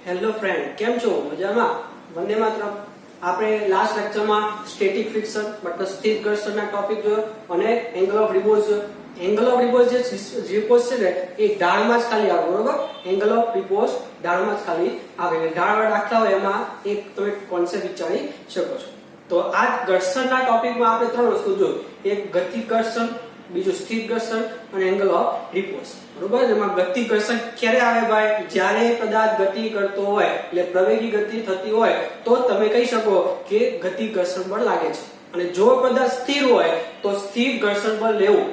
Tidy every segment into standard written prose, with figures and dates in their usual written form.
Hello friend, કેમ છો? મજામાં? વંદે માતરમ. આપણે લાસ્ટ લેક્ચરમાં સ્ટેટિક ફ્રિક્શન મતલબ સ્થિર ઘર્ષણના ટોપિક જોયો અને એંગલ ઓફ રિપોઝ જોયો. એંગલ ઓફ રિપોઝ જે રિપોઝ છે ને એ ઢાળમાં જ ખાલી આવે, બરોબર? એંગલ ઓફ રિપોઝ ઢાળમાં જ ખાલી આવે. ઢાળવાળા દાખલા હોય એમાં એક તમે કોન્સેપ્ટ વિચારી શકો છો. તો આ ઘર્ષણના ટોપિકમાં આપણે ત્રણ વસ્તુ જોયું. એક ગતિ ઘર્ષણ, બીજું સ્થિર ઘર્ષણ અને એંગલ ઓફ રિપોઝ, બરોબર? એમાં ગતિ ઘર્ષણ ક્યારે આવે ભાઈ? જ્યારે પદાર્થ ગતિ કરતો હોય, એટલે પ્રવેગી ગતિ થતી હોય તો તમે કહી શકો કે ગતિ ઘર્ષણ બળ લાગે છે. અને જો પદાર્થ સ્થિર હોય તો સ્થિર ઘર્ષણ બળ લેવું,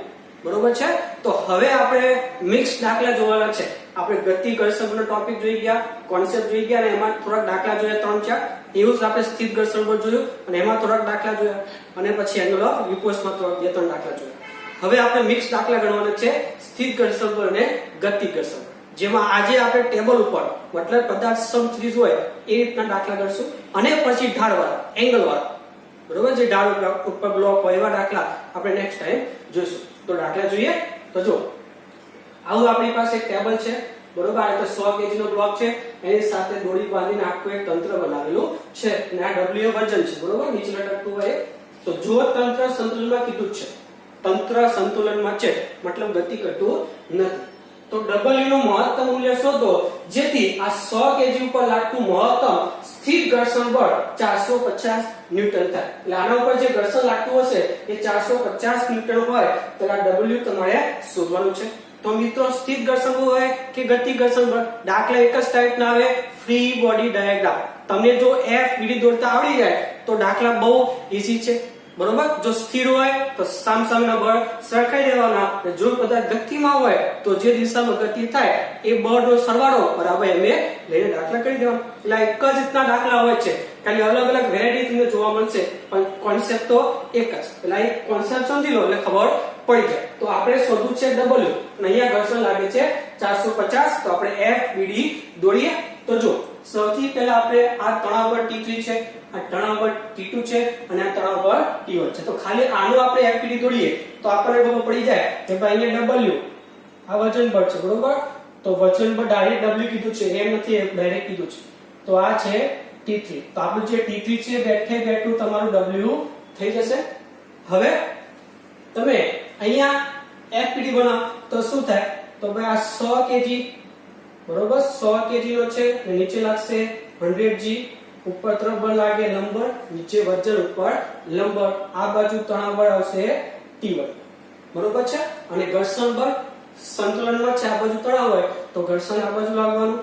બરોબર છે? તો હવે આપણે મિક્સ દાખલા જોવાના છે. આપણે ગતિ ઘર્ષણ બળનો ટોપિક જોઈ ગયા, કોન્સેપ્ટ જોઈ ગયા અને એમાં થોડાક દાખલા જોયા 3-4. એવું જ આપણે સ્થિર ઘર્ષણ બળ જોયું અને એમાં થોડાક દાખલા જોયા અને પછી એંગલ ઓફ રિપોઝમાં થોડાક 2-3 દાખલા જોયા. હવે આપણે મિક્સ દાખલા ગણવાના છે, સ્થિર ઘર્ષણ બળ અને ગતિ ઘર્ષણ. જેમાં આજે આપણે ટેબલ ઉપર મતલબ પદાર્થ સમત્રિજ હોય એ રીતના દાખલા ગણશું અને પછી ઢાળવાળા, એંગલ વાળા, બરોબર? જે ઢાળ ઉપર બ્લોક હોય એવા દાખલા આપણે નેક્સ્ટ ટાઈમ જોઈશું. તો દાખલા જોઈએ તો જો આવું આપણી પાસે એક ટેબલ છે, બરોબર? આ તો 100 kg નો બ્લોક છે, એની સાથે દોરી બાંધીને આખું એક તંત્ર બનાવેલું છે અને આ W વજન છે, બરોબર? નીચે લટકતું હોય. તો જો તંત્ર સંતુલનમાં કીધું છે, તંત્ર સંતુલનમાં છે મતલબ ગતિ કરતું નથી, તો W નું મહત્તમ મૂલ્ય શોધો જેથી આ 100 kg ઉપર લાગતું મહત્તમ સ્થિર ઘર્ષણ બળ 450 ન્યૂટન થાય. એટલે આના ઉપર જે ઘર્ષણ લાગતું હશે એ 450 ન્યૂટન હોય તો આ W તમારે શોધવાનું છે. તો મિત્રો સ્થિર ઘર્ષણ બળ હોય કે ગતિ ઘર્ષણ બળ, દાખલા એક જ ટાઈપના આવે, ફ્રી બોડી ડાયાગ્રામ. તમને જો FBD દોરતા આવડી જાય તો દાખલા બહુ ઈઝી છે, બરોબર? જો સ્થિર હોય તો સામસામેના બળ સરખાઈ દેવાના, જો પદાર્થ ગતિમાં હોય તો જે દિશામાં ગતિ થાય એ બળનો સરવાળો બરાબર એમે લઈને દાખલા કરી દેવાનો. એટલે એક જ રીતના દાખલા હોય છે, ખાલી અલગ અલગ વેરાયટી તમને જોવા મળશે પણ કોન્સેપ્ટ તો એક જ. એટલે એક કોન્સેપ્ટ સમજી લો એટલે ખબર પડી જાય. તો આપણે શોધવું છે W અને અહીંયા ઘર્ષણ લાગે છે 450. તો આપણે FBD દોરીએ. તો જો સૌથી પહેલા આપણે આ તણાવ બળ T3 છે, આ તણાવ બળ T2 છે અને આ તણાવ બળ T1 છે. તો ખાલી આનો આપણે FBD દોરીએ તો આપણને ખબર પડી જાય કે ભાઈ અહીંયા W આ વજન બળ છે, બરોબર? તો વજન બળ ડાયરેક્ટ W કીધું છે, એમ નથી, ડાયરેક્ટ કીધું છે. તો આ છે T3. તો આપણું જે T3 છે બેઠે બેઠું તમારું W થઈ જશે. હવે તમે અહીંયા FBD બનાવો તો શું થાય? તો ભાઈ આ 100 kg, બરોબર? 100 kg નો છે, નીચે લાગશે 100 g, ઉપર તરફ બળ લાગે લંબબળ, નીચે વજન ઉપર લંબબળ, આ બાજુ તણાવ બળ આવશે T1, બરોબર છે? અને ઘર્ષણ બળ સંતુલનમાં છે, આ બાજુ તણાવ હોય તો ઘર્ષણ આ બાજુ લાગવાનું,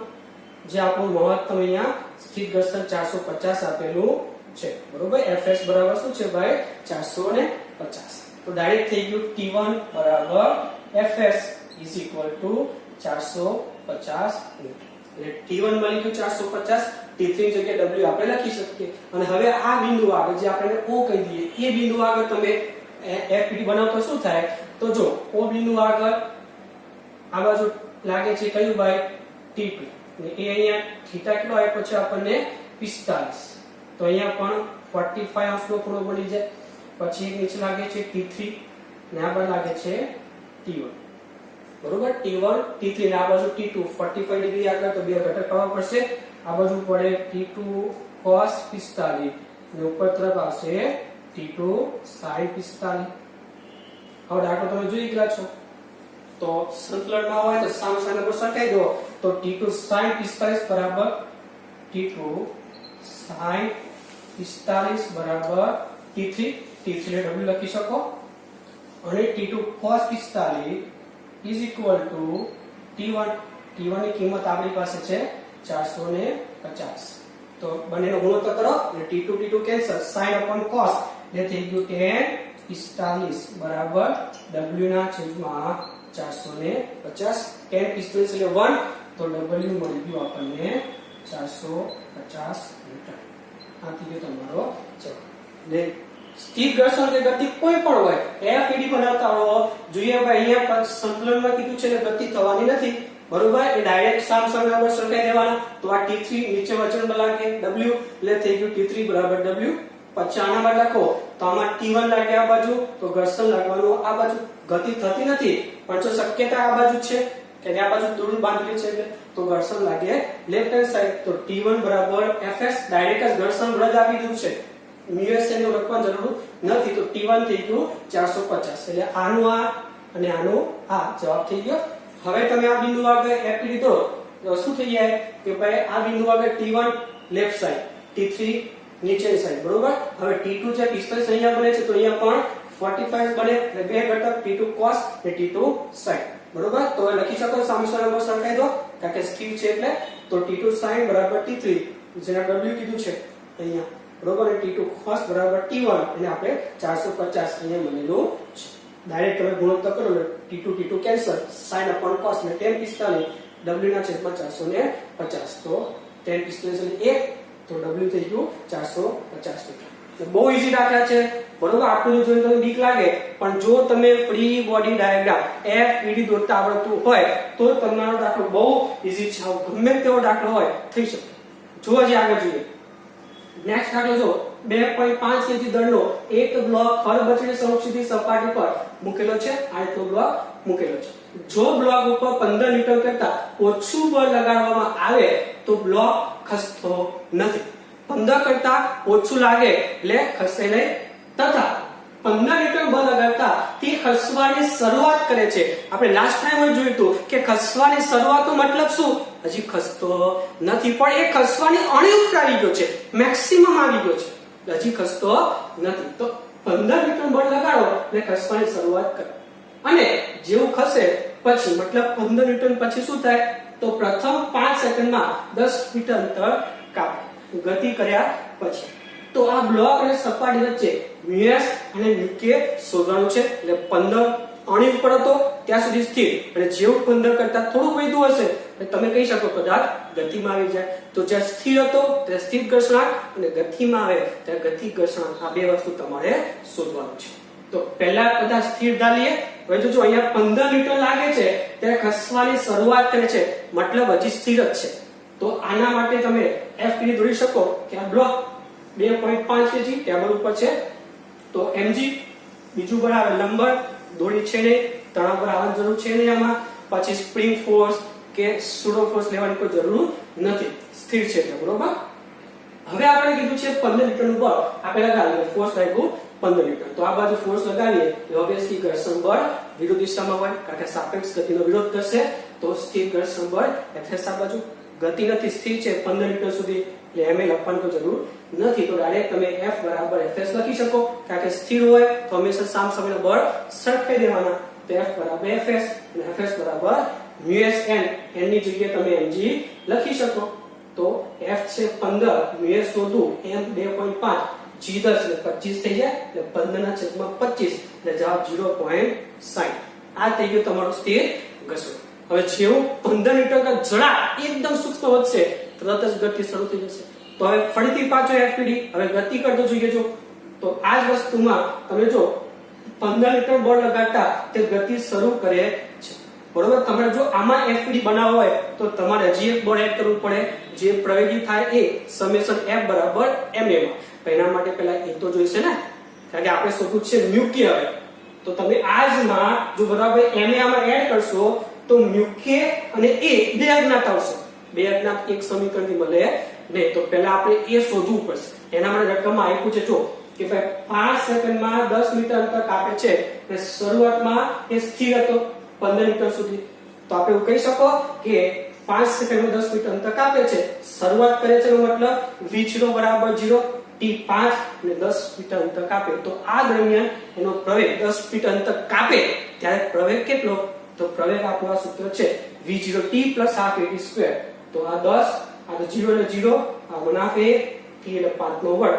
જે આપણું મહત્તમ અહીંયા સ્થિર ઘર્ષણ 450 આપેલું છે, બરોબર? Fs બરાબર શું છે ભાઈ? 450. તો ડાયરેક્ટ થઈ ગયું T1 બરાબર Fs is equal to 450 newton. એટલે T1 મળી ગયું 450, T3 ની જગ્યાએ W આપણે લખી શકીએ. અને હવે આ બિંદુ આગળ જે આપણે O કહી દઈએ, એ બિંદુ આગળ તમે FBD બનાવો તો શું થાય? તો જો O બિંદુ આગળ આ બાજુ લાગે છે કયું ભાઈ? T2. અને એ અહીંયા થીટા કેટલો આપ્યો છે આપણને? 45. તો અહીંયા પણ 45 અંશનો ખૂણો બની જાય. પછી નીચે લાગે છે T3 અને આ બાજુ લાગે છે T1, બરોબર? T1 T3 ને આ બાજુ T2 45 ડિગ્રી આગળ, તો બે ઘટક કરવા પડશે. આ બાજુ પડે T2 cos 45 અને ઉપર તરફ આવશે T2 sin 45. હવે દાખલો તમે જોઈ ગયા છો. તો સંતુલનમાં હોય તો સામસામે બળ સરખાઈ દો. તો T2 sin 45 બરાબર T2 sin 45 બરાબર T3. T3 ને W લખી શકો અને T2 cos 45 is equal to T1. T1 ની કિંમત આપણી પાસે છે 450. તો બંનેનો ગુણોત્તર કરો એટલે T2 cancel, sin upon cos એટલે થઈ ગયું tan 45 બરાબર W ના છેદમાં 450. tan 45 એટલે 1, તો W મળી ગયું આપણને 450 ન્યૂટન. આ થઈ ગયો તમારો જવાબ. ને સ્થિર ઘર્ષણ કે ગતિ કોઈ પણ હોય, FBD બનાવતા હો જોઈએ ભાઈ, અહીંયા સંતુલનમાં કીધું છે એટલે ગતિ થવાની નથી, બરોબર? એ ડાયરેક્ટ સામસામેના બળ સરખાઈ દેવાના. તો આ T3 નીચે વજન બળ લાગે W એટલે થઈ ગયું T3 બરાબર W. પછી આનામાં લખો તો આમાં T1 લાગે આ બાજુ, તો ઘર્ષણ લાગવાનું આ બાજુ. ગતિ થતી નથી પણ જો શક્યતા આ બાજુ છે કે આ બાજુ દોરડું બાંધેલું છે એટલે તો ઘર્ષણ લાગે લેફ્ટ હેન્ડ સાઈડ. તો T1 બરાબર Fs ડાયરેક્ટ જ ઘર્ષણ બળ જ આપી દીધું છે, μs નું લખવાની જરૂર નથી. તો T1 થઈ ગયું 450 એટલે આનું આ અને આનો આ જવાબ થઈ ગયો. હવે તમે આ બિંદુ આગળ F લીધો તો શું થઈ જાય કે ભાઈ આ બિંદુ આગળ T1 લેફ્ટ સાઈડ, T3 નીચેની સાઈડ, બરોબર. હવે T2 જે 45 અહીંયા બને છે તો અહીંયા પણ 45 બને એટલે બે ઘટક T2 cos અને T2 sin, બરોબર. તો હવે લખી શકો સામે સામે નંબર સરખાઈ દો કારણ કે સ્થિર છે એટલે. તો T2 sin બરાબર T3 જેના W કીધું છે અહીંયા, બરોબર. અને T2 cos બરાબર T1 અને આપણે 450 અહીંયા મળેલું છે. ડાયરેક્ટ તમે ગુણોત્તર કરો એટલે T2 cancel, sin upon cos એટલે tan 45 W ના છેદમાં 450. તો tan 45 એટલે 1 તો W થઈ ગયું 450 મીટર. બહુ ઈઝી દાખલા છે, બરોબર. આટલું જોઈને તમને બીક લાગે પણ જો તમે ફ્રી બોડી ડાયાગ્રામ FED દોરતા આવડતું હોય તો તમારો દાખલો બહુ ઈઝી છે. ગમે તેવો દાખલો હોય થઈ શકે. જો હજી આગળ જોઈએ નેક્સ્ટ દાખલો જો 2.5 kg દળનો એક બ્લોક ખરબચડી સમક્ષિતિ સપાટી પર મૂકેલો છે. આ રીતનો બ્લોક મૂકેલો છે. જો બ્લોક ઉપર 15 ન્યૂટન કરતા ઓછું બળ લગાડવામાં આવે તો બ્લોક ખસતો નથી. 15 કરતા ઓછું લાગે એટલે ખસે નહીં, તથા 15 ન્યૂટન બળ લગાડતા તે ખસવાની શરૂઆત કરે છે. આપણે લાસ્ટ ટાઈમ જોયું હતું કે ખસવાની શરૂઆતનો મતલબ શું? હજી ખસતો નથી પણ એ ખસવાની અણયુક્ત આવી ગયો છે, મેક્સિમમ આવી ગયો છે, હજી ખસતો નથી. તો 15 ન્યૂટન બળ લગાડો એટલે ખસવાની શરૂઆત કરે અને જેવું ખસે પછી મતલબ 15 ન્યૂટન પછી શું થાય તો પ્રથમ 5 સેકન્ડમાં 10 મીટર અંતર કાપે ગતિ કર્યા પછી. તો આ બ્લોક અને સપાટી વચ્ચે μs અને μk શોધવાનું છે. એટલે 15 અણી ઉપર હતો ત્યાં સુધી સ્થિર અને જેવું 15 કરતા થોડું વધ્યું હશે એટલે તમે કહી શકો કદાચ ગતિમાં આવી જાય. તો જ્યાં સ્થિર હતો ત્યાં સ્થિર ઘર્ષણાંક અને ગતિમાં આવે ત્યાં ગતિ ઘર્ષણાંક, આ બે વસ્તુ તમારે શોધવાનું છે. તો પહેલા બધા સ્થિર ધારીએ. હવે જો અહીંયા 15 ન્યૂટન લાગે છે ત્યારે ખસવાની શરૂઆત કરે છે મતલબ હજી સ્થિર જ છે. તો આના માટે તમે FED દોરી શકો કે આ બ્લોક 2.5 kg ટેબલ ઉપર છે તો mg બીજું બરાબર નંબર દોરી છે ને તણાવ પર આવવાની જરૂર છે નહીં આમાં. પછી સ્પ્રિંગ ફોર્સ કે સુડો ફોર્સ લેવાની કોઈ જરૂર નથી, સ્થિર છે એટલે, બરોબર. હવે આપણે કીધું છે 15 ન્યૂટન નું બળ આપણે લગાવીએ, ફોર્સ લાગ્યું 15 ન્યૂટન. તો આ બાજુ ફોર્સ લગાવીએ એટલે ઓબ્વિયસલી ઘર્ષણ બળ વિરુદ્ધ દિશામાં હોય કારણ કે સાપેક્ષ ગતિનો વિરોધ કરશે. તો સ્થિર ઘર્ષણ બળ Fs આ બાજુ ગતિ નથી, સ્થિર છે 15 મીટર સુધી એટલે ma લખવાની કોઈ જરૂર નથી. તો ડાયરેક્ટ તમે F બરાબર Fs લખી શકો કારણ કે સ્થિર હોય તો હંમેશા સામસામેના બળ સરખાઈ દેવાના. તો F બરાબર Fs અને Fs બરાબર μs n, n ની જગ્યાએ તમે mg લખી શકો. તો F છે 15, μs શોધું m 2.5, g 10 એટલે 25 થઈ જાય એટલે 15 ના છેદમાં 25 એટલે જવાબ 0.60. આ થઈ ગયું તમારું સ્થિર ઘર્ષણ. હવે જેવું 15 ન્યૂટન કા જડા એકદમ સૂક્ષ્મ વધશે તરત જ ગતિ શરૂ થઈ જશે. તો હવે ફરીથી પાછો FED હવે ગતિ કરતો જોઈએ. જો તો આ જ વસ્તુમાં તમે જો 15 ન્યૂટન બળ લગાડતા તે ગતિ શરૂ કરે છે, બરોબર. તમારે જો આમાં FED બનાવવો હોય તો તમારે હજી એક બળ એડ કરવું પડે જે પ્રવેગી થાય એ સમેશન F બરાબર ma માં. એના માટે પહેલા એ તો જોઈશે ને કારણ કે આપણે શોધવું છે μk. હવે તો તમે આજમાં જો બરાબર ma આમાં એડ કરશો તો μk અને a બે અજ્ઞાત આવશે. બે અજ્ઞાત એક સમીકરણથી મળે નહીં. તો પહેલા આપણે એ શોધવું પડશે. એના માટે રકમમાં આપ્યું છે જો કે ભાઈ 5 સેકન્ડમાં 10 મીટર અંતર કાપે છે અને શરૂઆતમાં એ સ્થિર હતો 15 મીટર સુધી. તો આપણે એવું કહી શકો કે 5 સેકન્ડમાં 10 મીટર અંતર કાપે છે, શરૂઆત કરે છે એનો મતલબ v0 બરાબર 0, t5 અને 10 મીટર અંતર કાપે. તો આ દરમિયાન એનો પ્રવેગ 10 મીટર અંતર કાપે ત્યારે પ્રવેગ કેટલો? તો પ્રવેગ આપણું આ સૂત્ર છે v0t + ½ at². તો આ 10, આ તો 0 એટલે 0, આ 1/2 t એટલે 5 નો વર્ગ,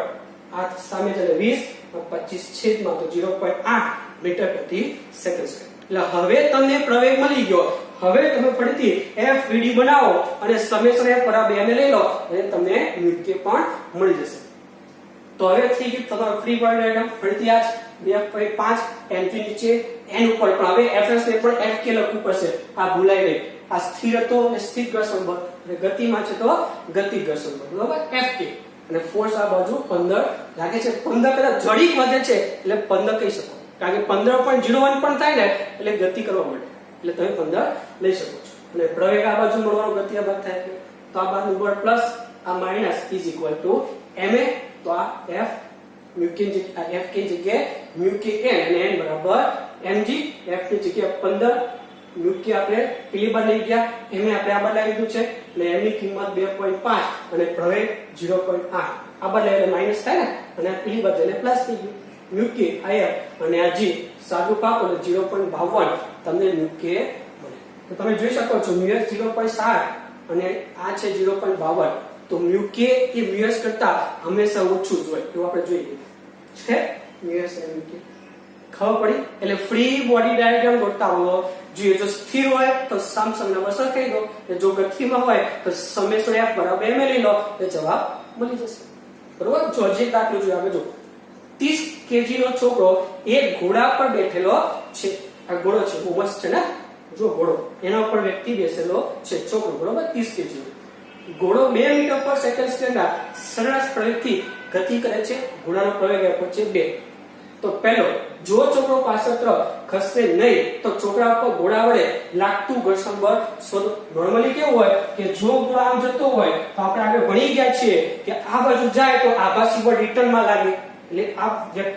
આ સામે છે 20, 25 છેદમાં તો 0.8 મીટર પ્રતિ સેકન્ડ. એટલે હવે તમને પ્રવેગ મળી ગયો. હવે તમે ફરીથી FED બનાવો અને સમેશન F બરાબર m લઈ લો અને તમને μk પણ મળી જશે. તો હવે થઈ ગયું તમારો ફ્રી બોડી ડાયાગ્રામ. ફરીથી આ 2.5 mg નીચે n ઉપર પણ હવે Fs ને પણ Fk લખવું પડશે. આ ભૂલાય નહીં. આ સ્થિર હતો એ સ્થિર ઘર્ષણ બળ અને ગતિમાં છે તો ગતિ ઘર્ષણ બળ, બરાબર, Fk. અને ફોર્સ આ બાજુ 15 લાગે છે. 15 કરતા જડીક વધે છે એટલે 15 કહી શકો કારણ કે 15.01 પણ થાય ને એટલે ગતિ કરવા મળે એટલે તમે 15 લઈ શકો છો. અને પ્રવેગ આ બાજુ મળવાનો ગતિ આ બાજુ થાય તો આ બાજુ બળ પ્લસ આ minus is equal to ma તો આ f મ્યુ કે f કે જગ્યાએ મ્યુ કે n અને n બરાબર mg f ની જગ્યાએ 15 મ્યુ કે આપણે પેલી બાર લઈ ગયા ma આપણે આ બાર લઈ લીધું છે એટલે m ની કિંમત 2.5 અને પ્રવેગ 0.8 આ બાર એટલે માઈનસ થાય ને અને પેલી બાજુ એટલે પ્લસ થઈ ગયું મ્યુ કે if અને આ g સાદું કાપો એટલે 0.52 તમને મ્યુ કે મળે તો તમે જોઈ શકો છો મ્યુ s 0.7 અને આ છે 0.52 તો મ્યુ કે એ મ્યુ s કરતા હંમેશા ઓછું જ હોય એવું આપણે જોઈએ છે મ્યુ s અને મ્યુ કે ખબર પડી એટલે ફ્રી બોડી ડાયાગ્રામ દોરતા હો જોઈએ જો સ્થિર હોય તો સામસામના વસર કહી દો અને જો ગતિમાં હોય તો સમેશન f બરાબર ma લઈ લો એટલે જવાબ મળી જશે બરોબર જો હજી દાખલો જોઈએ આપણે જો 30 kg નો છોકરો એક ઘોડા પર બેઠેલો છે આ ઘોડો છે બહુ મસ્ત છે ને જો ઘોડો એના ઉપર વ્યક્તિ બેસેલો છે છોકરો બરોબર 30 kg ઘોડો 2 મીટર પર સેકન્ડ સ્પીડના સરેરાશ પ્રવેગથી ગતિ કરે છે ઘોડાનો પ્રવેગ આપ્યો છે 2 તો પહેલો જો છોકરો પાછળ તરફ ખસશે નહીં તો છોકરા પર ઘોડા વડે લાગતું ઘર્ષણ બળ શોધો નોર્મલી કેવું હોય કે જો ઘોડો આમ જતો હોય તો આપણે આગળ ભણી ગયા છીએ કે આ બાજુ જાય તો આભાસી બળ રિટર્ન માં લાગે એટલે આ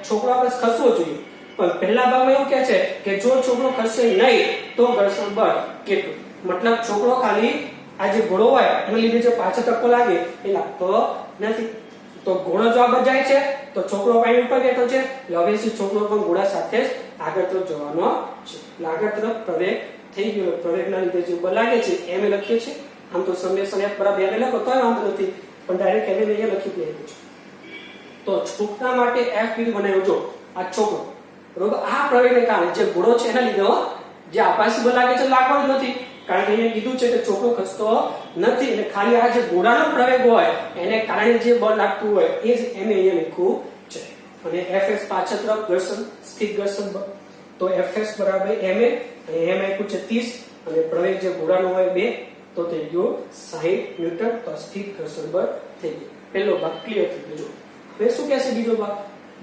છોકરા પર ખસવો જોઈએ પણ પહેલા ભાગમાં એવું કહે છે કે જો છોકરો ખસશે નહીં તો ઘર્ષણ બળ કેટલું મતલબ છોકરો ખાલી આ જે ઘોડો હોય એને લીધે જે પાછળ ધક્કો લાગે એ લાગતો નથી તો ઘોડો જો આગળ જાય છે તો છોકરો પાણી ઉપર બેઠો છે એટલે obviously છોકરો પણ ઘોડા સાથે જ આગળ તરફ જવાનો છે એટલે આગળ તરફ પ્રવેગ થઈ ગયો પ્રવેગના લીધે જે બળ લાગે છે એમ લખીએ છે આમ તો સમેશન f બરાબર m લખો તો વાંધો નથી પણ ડાયરેક્ટ m અહીંયા લખી દીધું છે તો છોકરા માટે f કીધું બનાવ્યો જો આ છોકરો બરોબર આ પ્રવેગને કારણે જે ઘોડો છે એના લીધે જે આભાસી બળ લાગે છે લાગવાનું નથી કારણ કે અહીંયા કીધું છે કે છોકરો ખસતો નથી એટલે ખાલી આ જે ઘોડાનો પ્રવેગ હોય એને કારણે જે બળ લાગતું હોય એ જ એને અહીંયા લખ્યું છે અને fs પાછળ તરફ ઘર્ષણ સ્થિર ઘર્ષણ બળ તો fs બરાબર ma અને m આપ્યું છે 30 અને પ્રવેગ જે ઘોડાનો હોય 2 તો થઈ ગયો 60 ન્યૂટન તો સ્થિર ઘર્ષણ બળ થઈ ગયું પહેલો ભાગ ક્લિયર થઈ ગયો હવે શું કહે છે બીજો ભાગ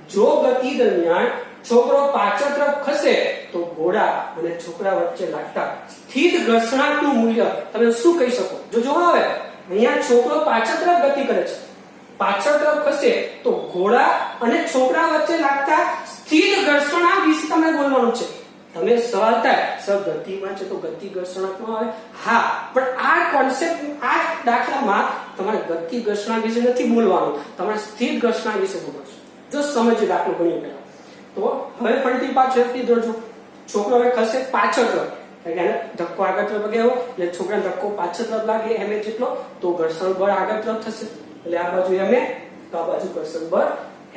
જો ગતિ દરમિયાન છોકરો પાછળ તરફ ખસે તો ઘોડા અને છોકરા વચ્ચે લાગતા સ્થિર ઘર્ષણાંકનું મૂલ્ય તમે શું કહી શકો જો હવે અહીંયા છોકરો પાછળ તરફ ગતિ કરે છે પાછળ તરફ ખસે તો ઘોડા અને છોકરા વચ્ચે લાગતા સ્થિર ઘર્ષણાંક વિશે તમને બોલવાનું છે તમે સવાલ થાય સર ગતિમાં છે તો ગતિ ઘર્ષણાંકમાં આવે હા પણ આ કોન્સેપ્ટ આ દાખલામાં તમારે ગતિ ઘર્ષણાંક વિશે નથી બોલવાનું તમારે સ્થિર ઘર્ષણાંક વિશે બોલવાનું જો સમજ દાખલો ગણી પહેલા તો હવે ફરીથી પાછળ ફરી દોડજો છોકરો હવે ખસે પાછળ તરફ એટલે ધક્કો આગળ તરફ ગયો એટલે છોકરાને ધક્કો પાછળ તરફ લાગે એમ જેટલો તો ઘર્ષણ બળ આગળ તરફ થશે એટલે આ બાજુ એમ તો આ બાજુ ઘર્ષણ બળ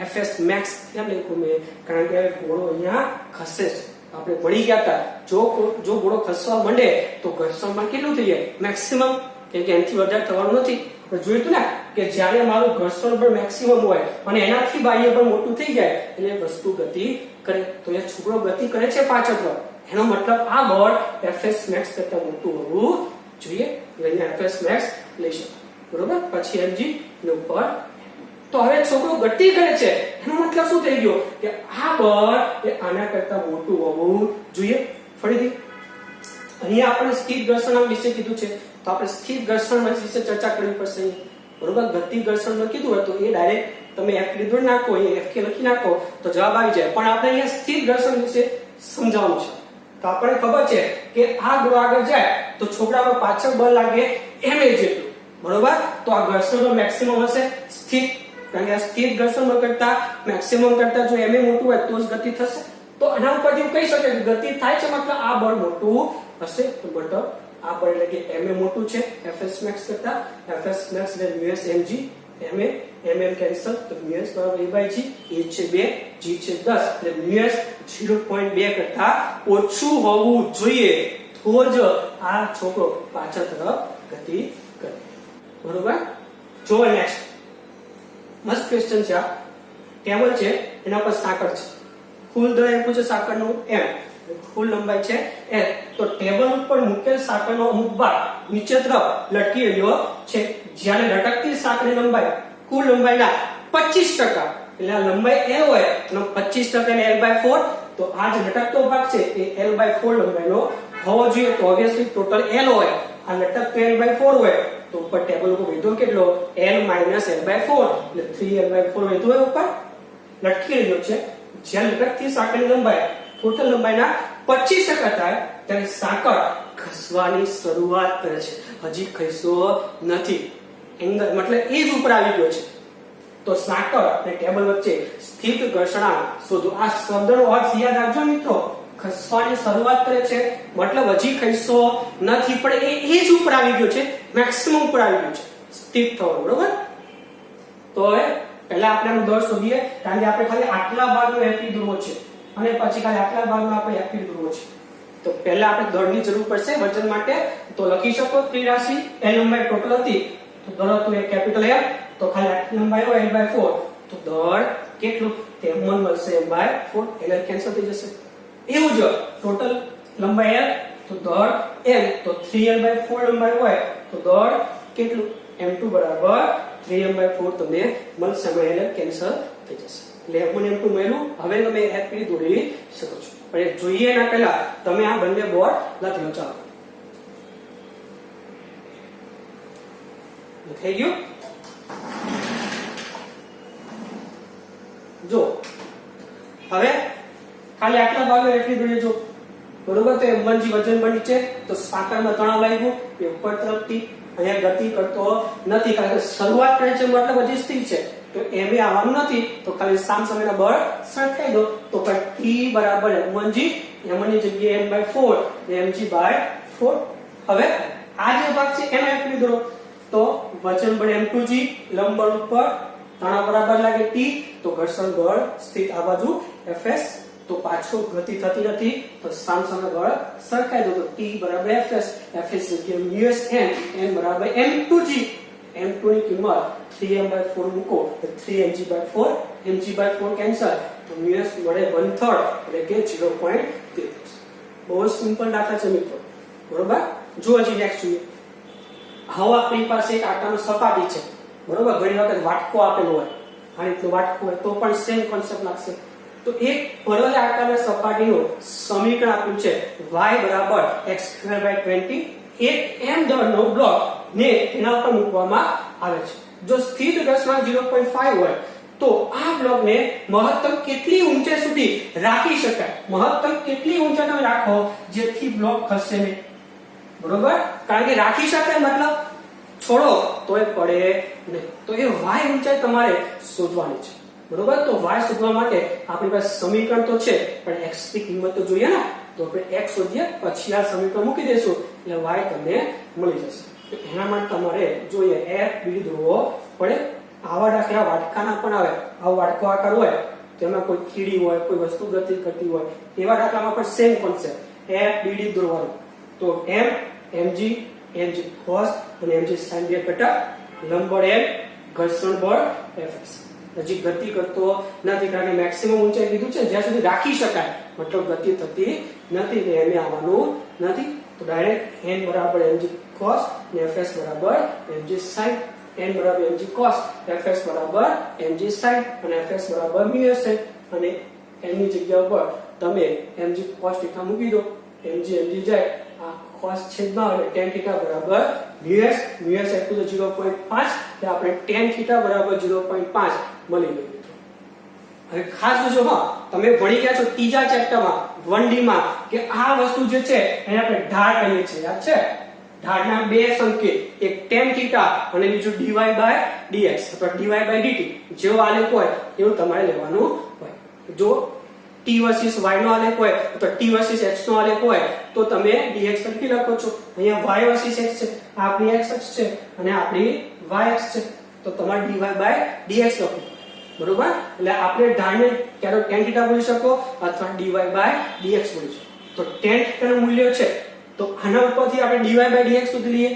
fs max કેમ લખ્યું મેં કારણ કે ઘોડો અહીંયા ખસે છે આપણે ભણી ગયા હતા જો ઘોડો ખસવા માંડે તો ઘર્ષણ બળ કેટલું થઈ જાય મેક્સિમમ કે એનાથી વધારે થવાનું નથી આપણે જોયું હતું ને કે જ્યારે મારું ઘર્ષણ બળ મેક્સિમમ હોય અને એનાથી બાહ્ય બળ મોટું થઈ જાય એટલે વસ્તુ ગતિ કરે તો એ છોકરો ગતિ કરે છે પાછળ તરફ એનો મતલબ આ બળ fs max કરતા મોટું હોવું જોઈએ એટલે અહીંયા fs max લઈ શકો બરોબર પછી mg ને ઉપર તો હવે છોકરો ગતિ કરે છે એનો મતલબ શું થઈ ગયો કે આ બળ એ આના કરતા મોટું હોવું જોઈએ ફરીથી અહીંયા આપણે સ્થિર ઘર્ષણ વિશે કીધું છે તો આપણે સ્થિર ઘર્ષણ વિશે ચર્ચા કરવી પડશે બરોબર ગતિ ઘર્ષણ કીધું હોય તો એ ડાયરેક્ટ તમે f લીધું નાખો એ f કે લખી નાખો તો જવાબ આવી જાય પણ આપણે અહીંયા સ્થિર ઘર્ષણ વિશે સમજાવવાનું છે તો આપણને ખબર છે કે આ ઘોડો આગળ જાય તો છોકરા પર પાછળ બળ લાગે ma જેટલું બરોબર તો આ ઘર્ષણ મેક્સિમમ હશે સ્થિર કારણ કે આ સ્થિર ઘર્ષણ કરતા મેક્સિમમ કરતા જો ma મોટું હોય તો જ ગતિ થશે તો આના ઉપરથી હું કહી શકે કે ગતિ થાય છે મતલબ આ બળ મોટું હશે તો મતલબ આ બળ એટલે કે ma મોટું છે fs max કરતા fs max એટલે us mg ma mm cancel તો us બરાબર a/g a છે 2 g છે 10 એટલે us 0.2 કરતા ઓછું હોવું જોઈએ તો જ આ છોકરો પાછળ તરફ ગતિ કરે બરોબર જો નેક્સ્ટ મસ્ત ક્વેશ્ચન છે આ ટેબલ છે એના પર સાંકળ છે કુલ દળ આપ્યું છે સાંકળનું m કુલ લંબાઈ છે l તો ટેબલ ઉપર મૂકેલ સાંકળનો અમુક ભાગ નીચે તરફ લટકી રહ્યો છે જ્યારે લટકતી સાંકળની લંબાઈ કુલ લંબાઈના 25% એટલે આ લંબાઈ l હોય એનો 25% ને l/4, તો આ જે લટકતો ભાગ છે એ l/4 લંબાઈનો હોવો જોઈએ. તો ઓબ્વિયસલી ટોટલ l હોય, આ લટકતો l/4 હોય, તો ઉપર ટેબલ ઉપર વધ્યો કેટલો l - l/4, એટલે 3l/4 વધ્યો ઉપર લટકી રહ્યો છે. જ્યાં લટકતી સાંકળની લંબાઈ ટોટલ લંબાઈના 25% થાય ત્યારે સાંકળ ખસવાની શરૂઆત કરે છે, હજી ખસ્યો નથી. એંગલ મતલબ એ જ ઉપર આવી ગયો છે. તો સાંકળ અને ટેબલ વચ્ચે સ્થિત ઘર્ષણાંક શોધો. આ શબ્દનો અર્થ યાદ રાખજો મિત્રો. ખસવાની શરૂઆત કરે છે મતલબ હજી ખસ્યો નથી, પણ એ જ ઉપર આવી ગયો છે, મેક્સિમમ ઉપર આવી ગયો છે સ્થિત થવાનું. બરોબર? તો હવે પહેલા આપણે આનું દર શોધીએ, કારણ કે આપણે ખાલી આટલા ભાગનો એફી દોરવો છે અને પછી ખાલી આટલા ભાગનો આપણે એફી દોરવો છે. તો પહેલા આપણે દળની જરૂર પડશે વજન માટે. તો લખી શકો ત્રિરાશિ l લંબાઈ ટોટલ હતી, તો દળ હતું એક કેપિટલ L, તો ખાલી આટલી લંબાઈ હોય l/4, તો દળ કેટલું તે મન મળશે m/4, l કેન્સલ થઈ જશે. એવું જ ટોટલ લંબાઈ l, તો દળ m, તો 3l/4 લંબાઈ હોય તો દળ કેટલું m2 બરાબર 3m/4 તમને મળશે. l કેન્સલ થઈ જશે એટલે m1 m2 મળ્યું. હવે તમે એફપી દોરી શકો છો, પણ એ જોઈએ એના પહેલા તમે આ બંને બોર્ડ લખી લો. ચાલો, થઈ ગયું. જો હવે ખાલી આટલા ભાગો એટલી દોરીએ જો. બરોબર? તો m1 જી વજન બની છે, તો સાંકળમાં તણાવ લાગ્યું એ ઉપર તરફથી અહીંયા ગતિ કરતો નથી, કારણ કે શરૂઆત કરે છે મતલબ હજી સ્થિર છે, તો m એ આવવાનું નથી. તો ખાલી સામસામેના બળ સરખાઈ દો, તો t બરાબર m1 જી, m1 ની જગ્યાએ m/4 mg/4. હવે આ જે ભાગ છે એનો એફપી દોરો, તો વજન બળ m2 જી, લંબ બળ ઉપર, તણાવ બરાબર લાગે t, તો ઘર્ષણ બળ સ્થિત આ બાજુ fs, તો પાછો ગતિ થતી નથી, તો સામસામે બળ સરખાઈ દો, તો t બરાબર fs, fs જગ્યાએ μsn, n બરાબર m2g, m2 ની કિંમત 3m/4 મૂકો, તો 3mg/4, mg/4 કેન્સલ, તો μs મળે 1/3 એટલે કે 0.33. બહુ સિમ્પલ દાખલા છે મિત્રો. બરોબર? જો હજી નેક્સ્ટ જોઈએ. હવે આપણી પાસે એક આકારનો સપાટી છે. બરોબર? ઘણી વખત વાટકો આપેલો હોય, આ રીતનો વાટકો હોય તો પણ સેમ કોન્સેપ્ટ લાગશે. તો એક પરોલે આકારના સપાટીનું સમીકરણ આપ્યું છે y બરાબર x²/20. એક m દળનો બ્લોક ને એના ઉપર મૂકવામાં આવે છે. જો સ્થિર ઘર્ષણાંક 0.5 હોય તો આ બ્લોકને મહત્તમ કેટલી ઊંચાઈ સુધી રાખી શકાય? મહત્તમ કેટલી ઊંચાઈ તમે રાખો જેથી બ્લોક ખસે નહીં? બરોબર? કારણ કે રાખી શકાય મતલબ છોડો તોય પડે નહીં. તો એ y ઊંચાઈ તમારે શોધવાની છે. બરોબર? તો y શોધવા માટે આપણી પાસે સમીકરણ તો છે, પણ x ની કિંમત તો જોઈએ ને. તો આપણે x શોધીએ, પછી આ સમીકરણ મૂકી દેશું એટલે y તમને મળી જશે. તો એના માટે તમારે જોઈએ f b દોરવો પડે. આવા દાખલા વાટકાના પણ આવે. આવો વાટકો આકાર હોય તેમાં કોઈ કીડી હોય, કોઈ વસ્તુ ગતિ કરતી હોય, એવા દાખલામાં પણ same concept f b d દોરવાનું. તો m, mg, mg cos અને mg sin બે ઘટક, લંબ બળ l, ઘર્ષણ બળ fs. હજી ગતિ કરતો નથી, કારણ કે મેક્સિમમ ઊંચાઈ કીધું છે જ્યાં સુધી રાખી શકાય, મતલબ ગતિ થતી નથી, એટલે એમ આવવાનું નથી. તો ડાયરેક્ટ n બરાબર mg cos અને fs બરાબર mg sin, n બરાબર mg cos, fs બરાબર mg sin અને fs બરાબર μsn, અને n ની જગ્યા ઉપર તમે mg cos θ મૂકી દો, mg જાય, આ cos છેદમાં આવે tan θ બરાબર μs, μs એટલું તો 0.5, એટલે આપણે tan θ બરાબર 0.5 મળી ગયું. હવે ખાસ જો હા તમે ભણી ગયા છો ત્રીજા ચેપ્ટરમાં 1D માં કે આ વસ્તુ જે છે એને આપણે ઢાળ કહીએ છીએ. યાદ છે? ઢાળના બે સંકેત, એક tan θ અને બીજું dy/dx અથવા dy/dt. જેવો આલેખ હોય એવું તમારે લેવાનું હોય. જો t વર્સિસ y નો આલેખ હોય તો t વર્સિસ x નો આલેખ હોય તો તમે dx તરીકે લખો છો. અહીંયા y વર્સિસ x છે, આપણી x અક્ષ છે અને આપણી y અક્ષ છે, તો તમારે dy/dx લખો. બરોબર? એટલે આપણે ઢાળને ક્યારે tan θ બોલી શકો અથવા dy/dx બોલી શકો. તો tan θ નું મૂલ્ય છે, તો આના ઉપરથી આપણે dy/dx શોધી લઈએ.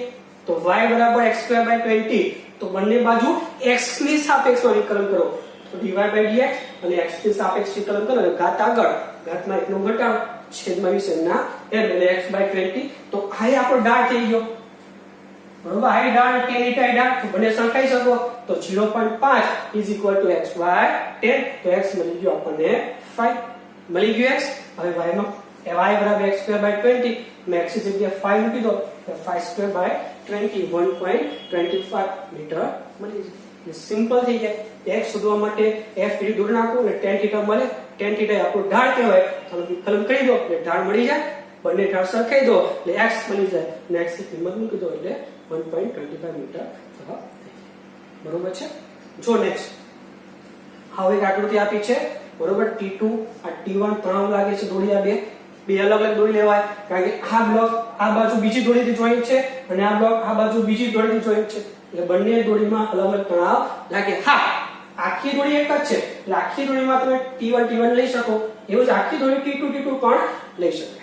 તો y બરાબર x²/20, તો બંને બાજુ x ની સાપેક્ષમાં વિકલન કરો, તો dy/dx અને x ની સાપેક્ષ વિકલન કરો, ઘાત આગળ, ઘાતમાં 1 નો ઘટાડો, છેદમાં 20 ના m એટલે x/20. તો આ આપણો ઢાળ થઈ ગયો. બરોબર હાઈ ઢાળ 10 ઈટા ઢાળ તો બંને સરખાઈ શકો તો 0.5 xy 10 તો x મળી ગયો આપણને 5 મળી ગયો x હવે y માં y બરાબર x2/20 મેં x ની જગ્યાએ 5 મૂકી દો તો 5/20 1.25 મીટર મળી જશે સિમ્પલ થઈ જાય x શોધવા માટે f પીડી દૂર નાખો એટલે tan થીટા મળે tan થીટા આપણું ઢાળ કહેવાય તો વિકલન કરી દો એટલે ઢાળ મળી જાય બંને ઢાળ સરખાઈ દો એટલે x મળી જાય અને x ની કિંમત મૂકી દો એટલે 1.25 મીટર જવાબ બરોબર છે જો નેક્સ્ટ હવે એક આકૃતિ આપી છે બરોબર T2 આ T1 ત્રણ લાગે છે દોરી આ બે અલગ અલગ દોરી લેવાય કારણ કે આ બ્લોક આ બાજુ બીજી દોરીથી જોઈન્ટ છે અને આ બ્લોક આ બાજુ બીજી દોરીથી જોઈન્ટ છે એટલે બંને દોરીમાં અલગ અલગ તણાવ લાગે હા આખી દોરી એક જ છે એટલે આખી દોરીમાં તમે T1 લઈ શકો એવું જ આખી દોરી T2 પણ લઈ શકે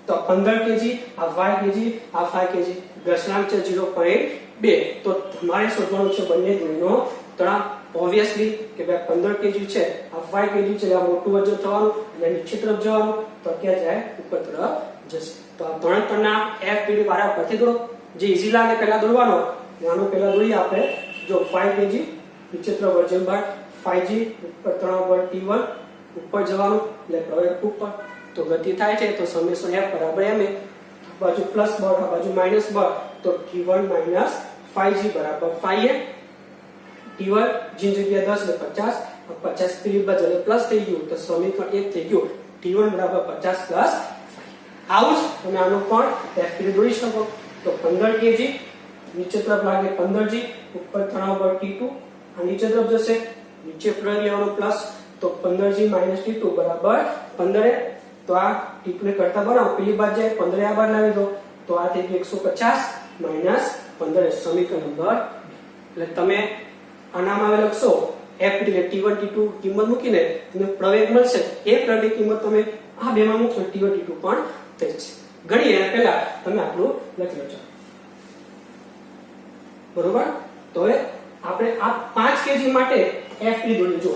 તો 15 kg આ 5 kg આ 5 kg ઘર્ષણાંક છે 0.2 તો તમારે શોધવાનું છે બંને દોરીનો તણાવ ઓબ્વિયસલી કે ભાઈ 15 kg છે આ 5 kg છે આ મોટું વજન થવાનું એટલે નીચે તરફ જવાનું તો ક્યાં જાય ઉપર તરફ જશે તો આ ત્રણના FPD વાળા પરથી દોરો જે ઈઝી લાગે પહેલા દોરવાનો આનો પહેલા દોરીએ આપણે જો 5 kg નીચે તરફ વજન ભાર 5g ઉપર તણાવ બળ T1 ઉપર જવાનું એટલે પ્રવેગ ઉપર તો ગતિ થાય છે તો સમેશન F બરાબર ma બાજુ પ્લસ બળ આ બાજુ માઈનસ બળ તો T1 5g બરાબર 5a T1 જે જગ્યાએ 10 એટલે 50 50 પીડી બાજુ એટલે પ્લસ થઈ ગયું તો સમીકરણ 1 થઈ ગયું T1 બરાબર 50 પ્લસ 5 આવું જ તમે આનો પણ FPD દોરી શકો તો 15 kg નીચે તરફ લાગે 15g ઉપર તણાવ બળ T2 આ નીચે તરફ જશે નીચે પ્રવેગ લેવાનો પ્લસ તો 15g T2 બરાબર 15 તો આ T2 ને કરતા બનાવો પેલી બાજુ જાય 15 આ બાર લાવી દો તો આ થઈ ગયું 150 15 સમીકરણ નંબર એટલે તમે આનામાં હવે લખશો FPD એટલે T1 T2 કિંમત મૂકીને તમને પ્રવેગ મળશે એ પ્રવેગની કિંમત તમે આ બેમાં મૂકશો T1 T2 પણ થઈ જશે ગણીએ એના પહેલા તમે આટલું લખી લો બરોબર તો હવે આપણે આ 5 kg માટે FPD દોરી જો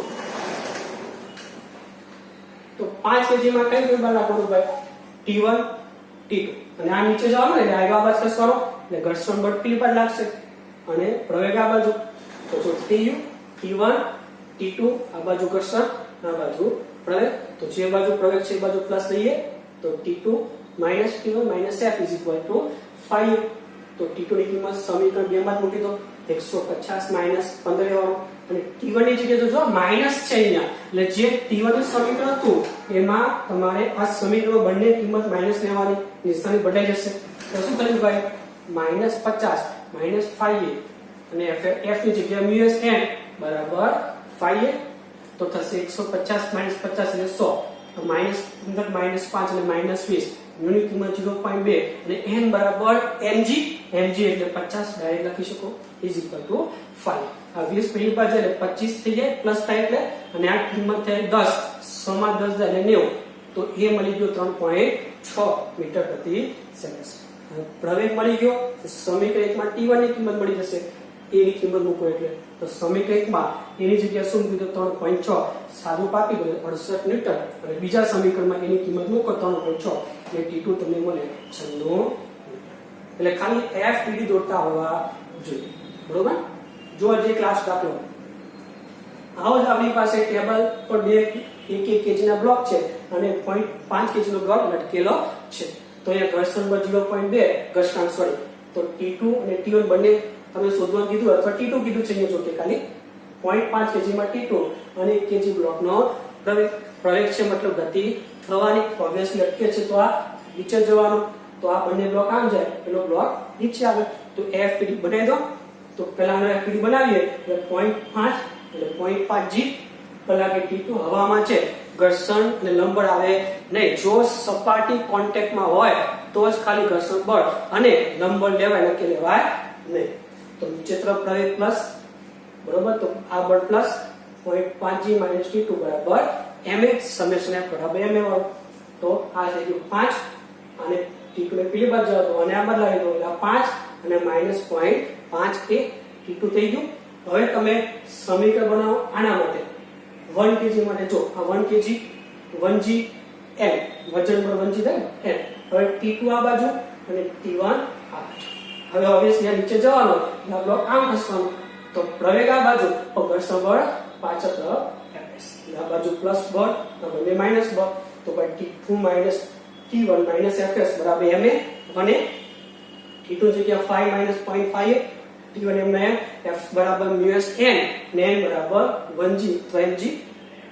તો 5 kg માં કઈ નંબર રાખવાનું ભાઈ T1 T2 અને આ નીચે જવાનું ને એટલે આ બાજુ ખસવાનો એટલે ઘર્ષણ બળ પેલી બાજુ લાગશે અને પ્રવેગ આ બાજુ તો જો T1 T2 આ બાજુ ઘર્ષણ આ બાજુ પ્રવેગ તો જે બાજુ પ્રવેગ છે એ બાજુ પ્લસ લઈએ તો T2 T1 F 5 તો T2 ની કિંમત સમીકરણ 2 માં મૂકી દો 150 15 લેવાનું અને T1 ની જગ્યાએ જો માઈનસ છે અહીંયા એટલે જે T1 નું સમીકરણ હતું એમાં તમારે આ સમીકરણ બંને કિંમત માઈનસ લેવાની નિશાની બદલાઈ જશે તો શું થયું ભાઈ -50 -5a અને f ની જગ્યાએ μsn બરાબર 5a તો થશે 150 - 50 એટલે 100 તો -15 -5 એટલે -20 u ની કિંમત 0.2 અને n બરાબર mg એટલે 50 ડાયરેક્ટ લખી શકો = 5 આ 20 પેલી બાજુ એટલે 25 થઈ જાય પ્લસ થાય એટલે અને આ કિંમત થાય 10 100 માં 10 એટલે 90 તો એ મળી ગયો 3.6 મીટર પ્રતિ સેકન્ડ પ્રવેગ મળી ગયો સમીકરણ 1 માં T1 ની કિંમત મળી જશે a ની કિંમત મૂકો એટલે તો સમીકરણ 1 માં a ની જગ્યાએ શું મૂકી દો 3.6 સાદું પાપી દો 68 ન્યૂટન અને બીજા સમીકરણમાં a ની કિંમત મૂકો 3.6 એટલે T2 તમને મળે 96 એટલે ખાલી FPD દોરતા હોવા જોઈએ બરોબર જો જે ક્લાસ દાખલો આવો જ આપણી પાસે ટેબલ પર બે 1 kg ના બ્લોક છે અને 0.5 kg નો બ્લોક લટકેલો છે તો અહીંયા ઘર્ષણ બળ 0.2 ઘર્ષણાંક સોરી તો T2 અને T1 બંને તમે શોધવાનું કીધું અથવા T2 કીધું છે અહીંયા જો કે ખાલી 0.5 kg માં T2 અને 1 kg બ્લોકનો પ્રવેગ છે મતલબ ગતિ થવાની ઓબ્વિયસલી અટકે છે તો આ નીચે જવાનું તો આ બંને બ્લોક આમ જાય પેલો બ્લોક નીચે આવે તો FPD બનાવી દો તો પહેલાનો FPD બનાવીએ એટલે 0.5 એટલે 0.5g કલાકે T2 હવામાં છે ઘર્ષણ અને લંબન આવે નહીં જો સપાટી કોન્ટેક્ટમાં હોય તો જ ખાલી ઘર્ષણ બળ અને લંબન લેવાય નકે લેવાય નહીં તો નીચે તરફ પ્રવેગ પ્લસ બરોબર તો આ બળ પ્લસ 0.5g - T2 બરાબર ma સમેશન f બરાબર ma હોય તો આ થઈ ગયું 5 અને T2 ને પેલી બાજુ જાવ તો અને આ બદલાવી દો એટલે 5 અને -0.5a T2 થઈ ગયું હવે તમે સમીકરણ બનાવો આના માટે 1 kg માટે જો આ 1 kg 1g n વજન પર 1g થાય ને n હવે T2 આ બાજુ અને T1 આ બાજુ હવે ઓબ્વિયસલી નીચે જવાનો એટલે આ બ્લોક આમ ખસવાનો, તો પ્રવેગ આ બાજુ તો ઘર્ષણ બળ પાછળ તરફ Fs, આ બાજુ પ્લસ બળ આ બંને માઈનસ બળ, તો ભાઈ T2 minus T1 minus Fs બરાબર ma 1a, T2 જગ્યા 5 માઈનસ 0.5a, T1 એમના એમ, F બરાબર મ્યુએસ n ને n બરાબર 1g, તો mg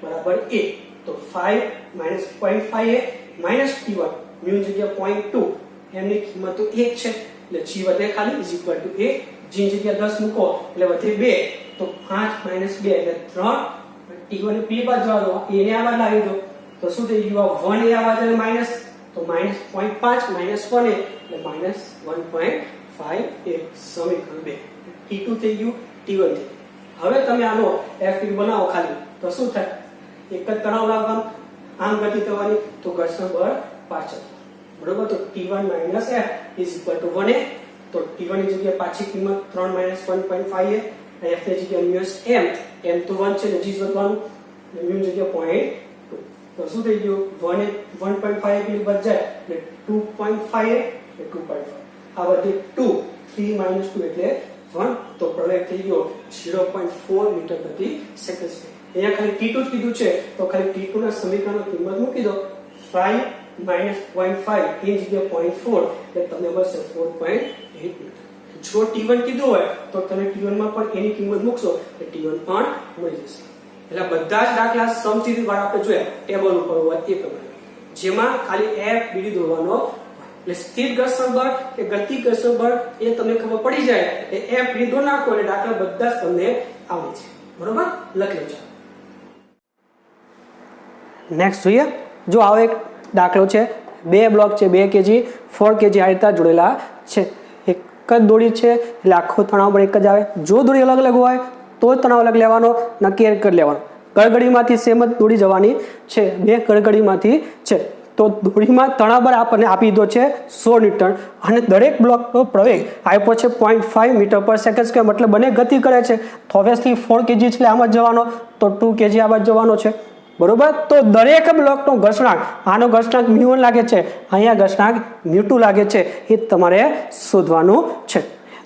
બરાબર a, તો 5 minus 0.5a minus T1 mu જગ્યા 0.2, એમની કિંમત તો 1 છે એટલે g વધે ખાલી is equal to a, g જગ્યા 10 મૂકો એટલે વધે 2, તો 5 માઈનસ 2 એટલે 3, T1 ને p બાદ જવા દો, a ને આ બાદ લાવી દો, તો શું થઈ ગયું 1 એ આ બાદ એટલે માઈનસ, તો માઈનસ 0.5 માઈનસ 1 એટલે માઈનસ 1.5 એ સમીકરણ 2 T2 થઈ ગયું, T1 થઈ. હવે તમે આનો F બનાવો ખાલી તો શું થાય, એક જ તણાવ લાવવાનું, આમ ગતિ કરવાની, તો ઘર્ષણ બળ પાછળ, બરોબર. તો T1 minus F is equal to 1a, તો T1 ની જગ્યાએ પાછી કિંમત 3 માઈનસ 1.5a, F ની જગ્યાએ મ્યુએસ m, m તો 1 છે ને g વધવાનું, મ્યુ ની જગ્યાએ 0.2, તો શું થઈ ગયું 1.5 પેલી બચ જાય એટલે 2.5a એટલે 2.5, આ વધે 2, 3 માઈનસ 2 એટલે 1, તો પ્રવેગ થઈ ગયો 0.4 મીટર પ્રતિ સેકન્ડ. અહીંયા ખાલી T2 જ કીધું છે તો ખાલી T2 ના સમીકરણની કિંમત મૂકી દો, 5 માઈનસ 0.5 એ જગ્યાએ 0.4 એટલે તમને મળશે 4.8 મીટર. જો T1 કીધું હોય તો તમે T1 માં પણ એની કિંમત મૂકશો એટલે T1 પણ મળી જશે. એટલે બધા જ દાખલા સમથીરી વાળા આપણે જોયા ટેબલ ઉપર હોય એ પ્રમાણે, જેમાં ખાલી F BD દોરવાનો, એટલે સ્થિર ઘર્ષણ બળ કે ગતિ ઘર્ષણ બળ એ તમને ખબર પડી જાય એટલે F BD દોર નાખો એટલે દાખલા બધા જ તમને આવડે છે, બરોબર. લખી લેજો. નેક્સ્ટ જોઈએ, જો આવો એક દાખલો છે, બે બ્લોક છે, 2 kg 4 kg આ રીતે જોડેલા છે, એક જ દોરી છે એટલે આખો તણાવ બળ એક જ આવે. જો દોરી અલગ અલગ હોય તો જ તણાવ અલગ લેવાનો, નક્કી કરી લેવાનો. કળકળીમાંથી સેમ જ દોરી જવાની છે, બે કળકળીમાંથી છે, તો દોરીમાં તણાવ બળ આપણને આપી દીધો છે 100 ન્યૂટન અને દરેક બ્લોકનો પ્રવેગ આપ્યો છે 0.5 મીટર પર સેકન્ડ સ્ક્વેર, મતલબ બંને ગતિ કરે છે, તો ઓબ્વિયસલી 4 kg એટલે આમ જ જવાનો, તો 2 kg આ બાજુ જવાનો છે, બરોબર. તો દરેક બ્લોકનો ઘર્ષણાંક, આનો ઘર્ષણાંક μ1 લાગે છે, અહીંયા ઘર્ષણાંક μ2 લાગે છે, એ તમારે શોધવાનું છે.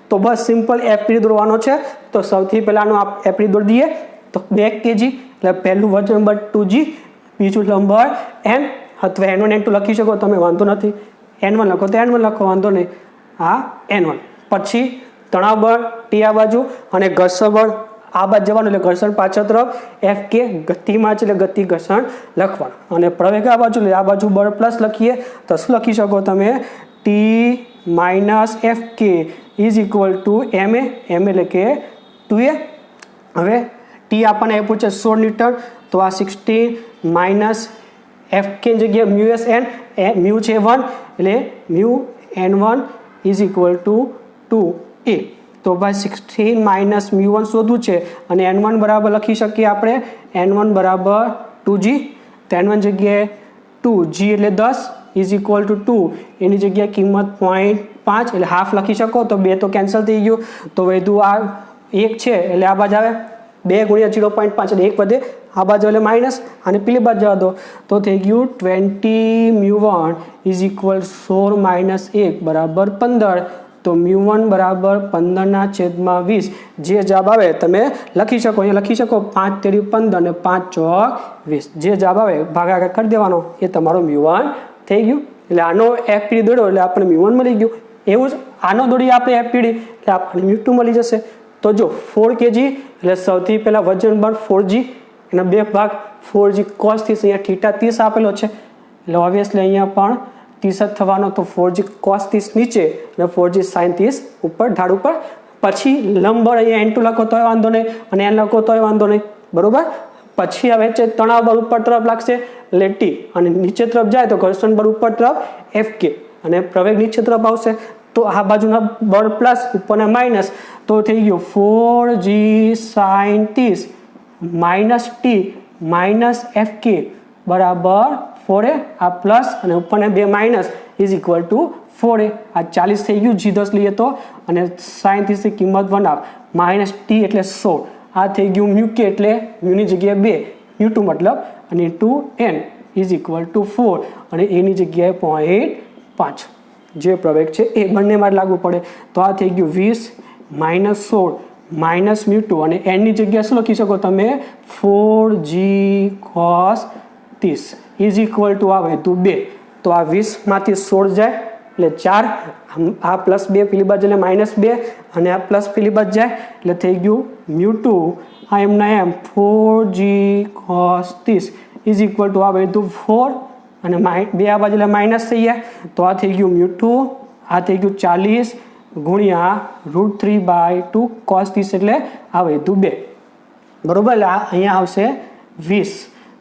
તો બસ સિમ્પલ FPD દોરવાનો છે. તો સૌથી પહેલાનો FPD દોરી દઈએ, તો 2 kg એટલે પહેલું વજન નંબર 2g, બીજું નંબર n, અથવા n1 n2 લખી શકો તમે, વાંધો નથી, n1 લખો તો n1 લખો, વાંધો નહીં, આ n1. પછી તણાવ બળ T આ બાજુ અને ઘર્ષણ બળ આ બાજુ જવાનું એટલે ઘર્ષણ પાછળ તરફ, Fk ગતિમાં છે એટલે ગતિ ઘર્ષણ લખવાનું, અને પ્રવેગ આ બાજુ એટલે આ બાજુ બળ પ્લસ લખીએ તો શું લખી શકો તમે, T minus Fk is equal to ma, m એટલે કે 2a. હવે T આપણને આપ્યું છે 100 ન્યૂટન, તો આ 16 માઇનસ Fk ની જગ્યાએ મ્યુએસ n, મ્યુ છે 1 એટલે mu n1 is equal to 2a. તો ભાઈ 16 માઇનસ μ1 શોધવું છે અને n1 બરાબર લખી શકીએ આપણે, n1 બરાબર 2g, તો n1 જગ્યાએ 2g એટલે 10 ઇઝ ઇક્વલ ટુ 2, એની જગ્યાએ કિંમત 0.5 એટલે હાફ લખી શકો, તો 2 તો કેન્સલ થઈ ગયું, તો વધુ આ 1 છે એટલે આ બાજુ આવે 2 ગુણ્યા 0.5 એટલે 1 વધે, આ બાજુ એટલે માઇનસ, અને પેલી બાજુ જવા દો તો થઈ ગયું 20 μ1 ઇઝ ઇક્વલ 16 માઇનસ 1 બરાબર 15, તો μ1 બરાબર 15/20, જે જવાબ આવે તમે લખી શકો, અહીંયા લખી શકો 5 તેરી 15 અને 5 ચોક 20, જે જવાબ આવે ભાગાકાર કરી દેવાનો, એ તમારો μ1 થઈ ગયું. એટલે આનો FPD દોડ્યો એટલે આપણે μ1 મળી ગયું. એવું જ આનો દોડીએ આપણે FPD એટલે આપણને μ2 મળી જશે. તો જો 4 kg એટલે સૌથી પહેલા વજન બળ 4g, એના બે ભાગ 4g cos 30, અહીંયા θ 30 આપેલો છે એટલે ઓબ્વિયસલી અહીંયા પણ 30 થવાનો, તો 4g cos 30 નીચે અને 4g sin 30 ઉપર ઢાળ ઉપર. પછી લંબ બળ અહીંયા n2 લખો તોય વાંધો નહીં અને n લખો તોય વાંધો નહીં, બરોબર. પછી હવે છે તણાવ બળ ઉપર તરફ લાગશે એટલે T, અને નીચે તરફ જાય તો ઘર્ષણ બળ ઉપર તરફ Fk, અને પ્રવેગ નીચે તરફ આવશે તો આ બાજુના બળ પ્લસ ઉપરના માઇનસ, તો થઈ ગયું 4g sin 30 minus T minus Fk બરાબર 4a, આ પ્લસ અને ઉપરને 2 minus is equal to 4a. આ 40 થઈ ગયું, g10 લઈએ તો, અને sin 30 ની કિંમત 1 માઇનસ T એટલે 100, આ થઈ ગયું μk એટલે μની જગ્યાએ 2, μ2 મતલબ, અને 2n ઇઝ ઇક્વલ ટુ 4 અને એની જગ્યાએ 0.5. જે પ્રવેગ છે એ બંનેમાં લાગુ પડે. તો આ થઈ ગયું 20 - 16 માઇનસ મ્યુ2 અને એનની જગ્યાએ શું લખી શકો તમે 4g cos 30 is equal to આવે તો 2. તો આ 20 માંથી 16 જાય એટલે 4, આ +2 પેલી બાજુ એટલે -2 અને આ પ્લસ પેલી બાજુ જાય એટલે થઈ ગયું મ્યુ2 આ એમના એમ 4g cos 30 is equal to આવે તો 4 અને 2 આ બાજુ એટલે માઇનસ થઈ ગયા. તો આ થઈ ગયું મ્યુ2, આ થઈ ગયું 40 ગુણ્યા √3/2 cos 30 એટલે આવે તો 2. બરોબર. એટલે અહીંયા આવશે 20.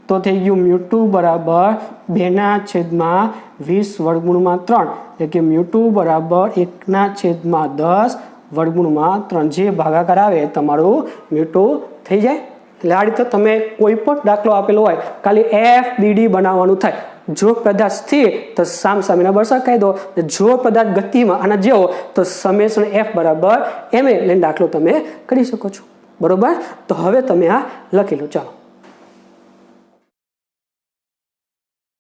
તો થઈ ગયું મ્યુ2 બરાબર 2/20 વર્ગમૂળમાં 3 એટલે કે મ્યુ2 બરાબર 1/10 વર્ગમૂળમાં 3 જે ભાગાકાર આવે તમારું મ્યુ2 થઈ જાય. એટલે આ રીતે તમે કોઈ પણ દાખલો આપેલો હોય ખાલી FBD બનાવવાનું થાય. જો પદાર્થ સ્થિર તો સામસામેના બળ સરખાઈ દો, જો પદાર્થ ગતિમાં આના જેવો તો સમેશન F બરાબર ma લઈને દાખલો તમે કરી શકો છો. બરોબર. તો હવે તમે આ લખી લો. ચાલો.